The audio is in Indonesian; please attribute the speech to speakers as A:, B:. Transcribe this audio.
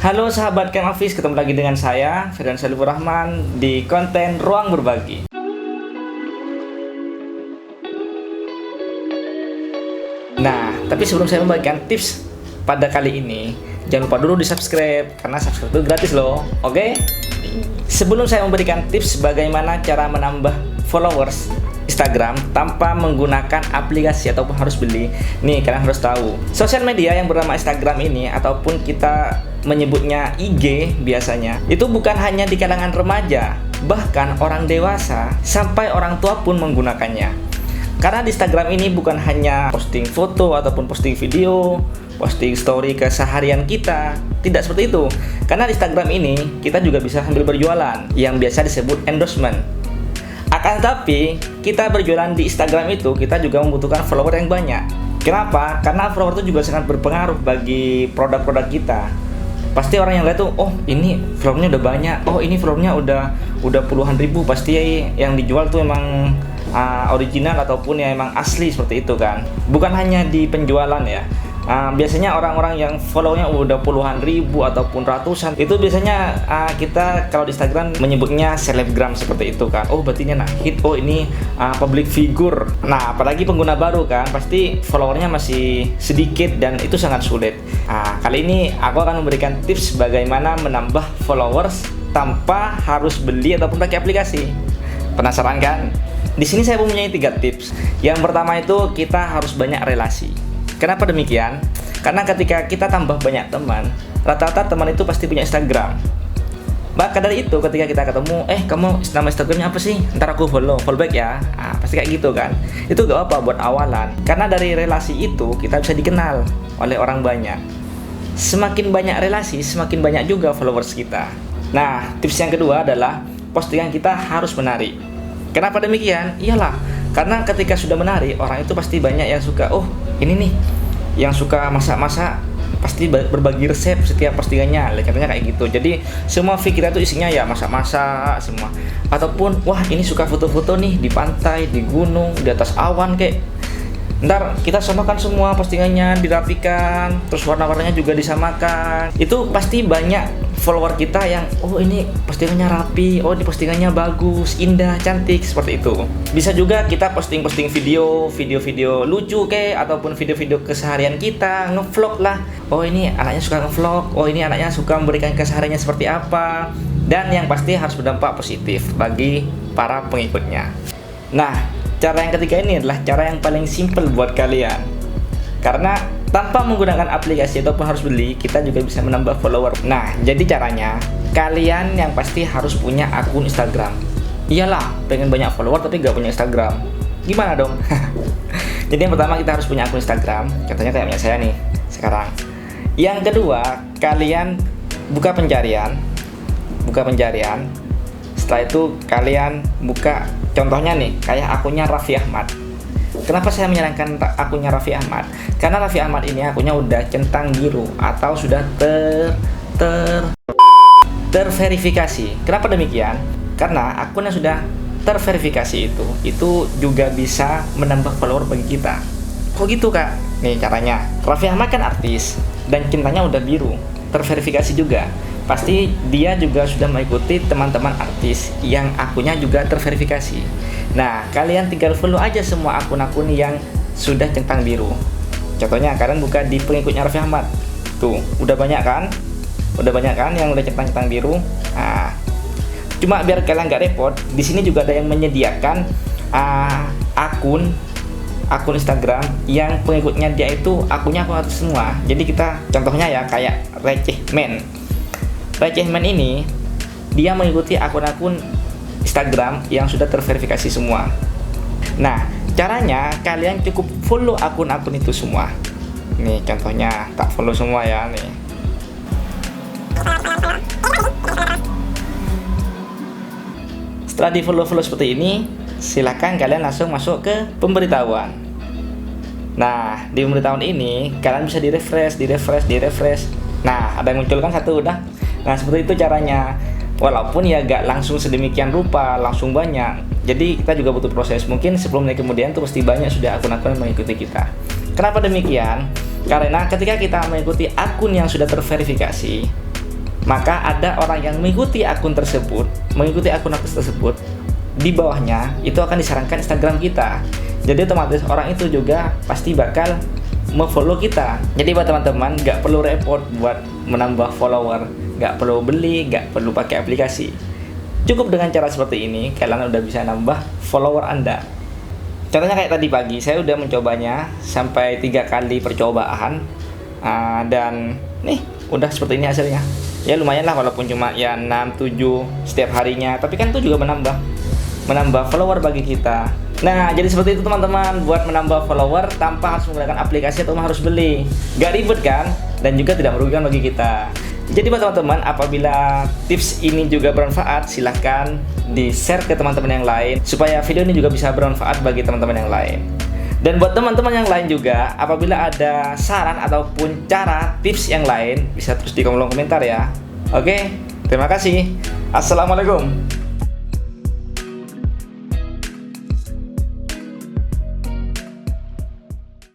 A: Halo sahabat Camp Hafiz, ketemu lagi dengan saya Firdan Salifur Rahman di konten Ruang Berbagi. Nah, tapi sebelum saya membagikan tips pada kali ini, jangan lupa dulu di subscribe karena subscribe itu gratis loh. Oke? Sebelum saya memberikan tips bagaimana cara menambah followers Instagram tanpa menggunakan aplikasi ataupun harus beli, nih kalian harus tahu, sosial media yang bernama Instagram ini ataupun kita menyebutnya IG biasanya, itu bukan hanya di kalangan remaja, bahkan orang dewasa sampai orang tua pun menggunakannya. Karena di Instagram ini bukan hanya posting foto ataupun posting video, posting story keseharian kita, tidak seperti itu. Karena di Instagram ini kita juga bisa sambil berjualan, yang biasa disebut endorsement. Akan tetapi, kita berjualan di Instagram itu, kita juga membutuhkan follower yang banyak. Kenapa? Karena follower itu juga sangat berpengaruh bagi produk-produk kita. Pasti orang yang lihat tuh, oh ini followernya udah banyak, oh ini followernya udah puluhan ribu, pasti yang dijual tuh emang original ataupun ya emang asli seperti itu kan. Bukan hanya di penjualan ya. Biasanya orang-orang yang follow-nya udah puluhan ribu ataupun ratusan, itu biasanya kita kalau di Instagram menyebutnya selebgram seperti itu kan. Oh berarti ini nah hit, oh ini public figure. Nah apalagi pengguna baru kan, pasti followernya masih sedikit dan itu sangat sulit. Kali ini aku akan memberikan tips bagaimana menambah followers tanpa harus beli ataupun pakai aplikasi. Penasaran kan? Di sini saya mempunyai 3 tips. Yang pertama itu kita harus banyak relasi. Kenapa demikian? Karena ketika kita tambah banyak teman, rata-rata teman itu pasti punya Instagram. Maka dari itu ketika kita ketemu, kamu nama Instagramnya apa sih? Ntar aku follow back ya. Pasti kayak gitu kan. Itu gak apa buat awalan. Karena dari relasi itu kita bisa dikenal oleh orang banyak. Semakin banyak relasi, semakin banyak juga followers kita. Nah, tips yang kedua adalah postingan kita harus menarik. Kenapa demikian? Iyalah, karena ketika sudah menarik, orang itu pasti banyak yang suka. Oh, ini nih yang suka masak-masak, pasti berbagi resep setiap postingannya. Contohnya kayak gitu. Jadi semua feed kita itu isinya ya masak-masak semua. Ataupun wah ini suka foto-foto nih di pantai, di gunung, di atas awan kayak. Ntar kita samakan semua postingannya, dirapikan, terus warna-warnanya juga disamakan. Itu pasti banyak follower kita yang oh ini postingannya rapi, oh ini postingannya bagus, indah, cantik, seperti itu. Bisa juga kita posting-posting video-video lucu kayak ataupun video-video keseharian kita, ngevlog lah. Oh ini anaknya suka ngevlog, oh ini anaknya suka memberikan kesehariannya seperti apa. Dan yang pasti harus berdampak positif bagi para pengikutnya. Nah, cara yang ketiga ini adalah cara yang paling simple buat kalian. Karena tanpa menggunakan aplikasi ataupun harus beli, kita juga bisa menambah follower. Nah, jadi caranya, kalian yang pasti harus punya akun Instagram. Iyalah, pengen banyak follower tapi gak punya Instagram. Gimana dong? Jadi yang pertama kita harus punya akun Instagram. Contohnya kayak punya saya nih, sekarang. Yang kedua, kalian buka pencarian. Setelah itu kalian buka, contohnya nih, kayak akunnya Raffi Ahmad. Kenapa saya menyarankan akunnya Raffi Ahmad? Karena Raffi Ahmad ini akunnya udah centang biru atau sudah terverifikasi. Kenapa demikian? Karena akunnya sudah terverifikasi itu juga bisa menambah follower bagi kita. Kok gitu kak? Nih caranya. Raffi Ahmad kan artis dan cintanya udah biru, terverifikasi juga. Pasti dia juga sudah mengikuti teman-teman artis yang akunnya juga terverifikasi. Nah, kalian tinggal follow aja semua akun-akun yang sudah centang biru. Contohnya, kalian buka di pengikutnya Raffi Ahmad. Tuh, udah banyak kan? Yang udah centang biru. Nah, cuma biar kalian nggak repot, di sini juga ada yang menyediakan akun Instagram yang pengikutnya dia itu akunnya akun artis semua. Jadi kita contohnya ya kayak Recehman ini dia mengikuti akun-akun Instagram yang sudah terverifikasi semua. Nah, caranya kalian cukup follow akun-akun itu semua. Nih contohnya, tak follow semua ya nih. Setelah di follow seperti ini, silakan kalian langsung masuk ke pemberitahuan. Nah, di pemberitahuan ini kalian bisa di refresh. Nah, ada yang muncul kan satu udah. Nah, seperti itu caranya. Walaupun ya gak langsung sedemikian rupa, langsung banyak. Jadi kita juga butuh proses. Mungkin 10 menit kemudian tuh pasti banyak sudah akun-akun yang mengikuti kita. Kenapa demikian? Karena ketika kita mengikuti akun yang sudah terverifikasi, maka ada orang yang mengikuti akun tersebut, di bawahnya itu akan disarankan Instagram kita. Jadi otomatis orang itu juga pasti bakal follow kita. Jadi buat teman-teman nggak perlu repot buat menambah follower, nggak perlu beli, nggak perlu pakai aplikasi. Cukup dengan cara seperti ini kalian udah bisa nambah follower Anda. Contohnya kayak tadi pagi saya udah mencobanya sampai 3 kali percobaan, dan nih udah seperti ini hasilnya. Ya lumayan lah walaupun cuma ya 6-7 setiap harinya, tapi kan itu juga menambah follower bagi kita. Nah, jadi seperti itu teman-teman, buat menambah follower tanpa harus menggunakan aplikasi atau harus beli. Gak ribet kan? Dan juga tidak merugikan bagi kita. Jadi buat teman-teman, apabila tips ini juga bermanfaat, silahkan di-share ke teman-teman yang lain, supaya video ini juga bisa bermanfaat bagi teman-teman yang lain. Dan buat teman-teman yang lain juga, apabila ada saran ataupun cara tips yang lain, bisa terus di kolom komentar ya. Oke, terima kasih. Assalamualaikum.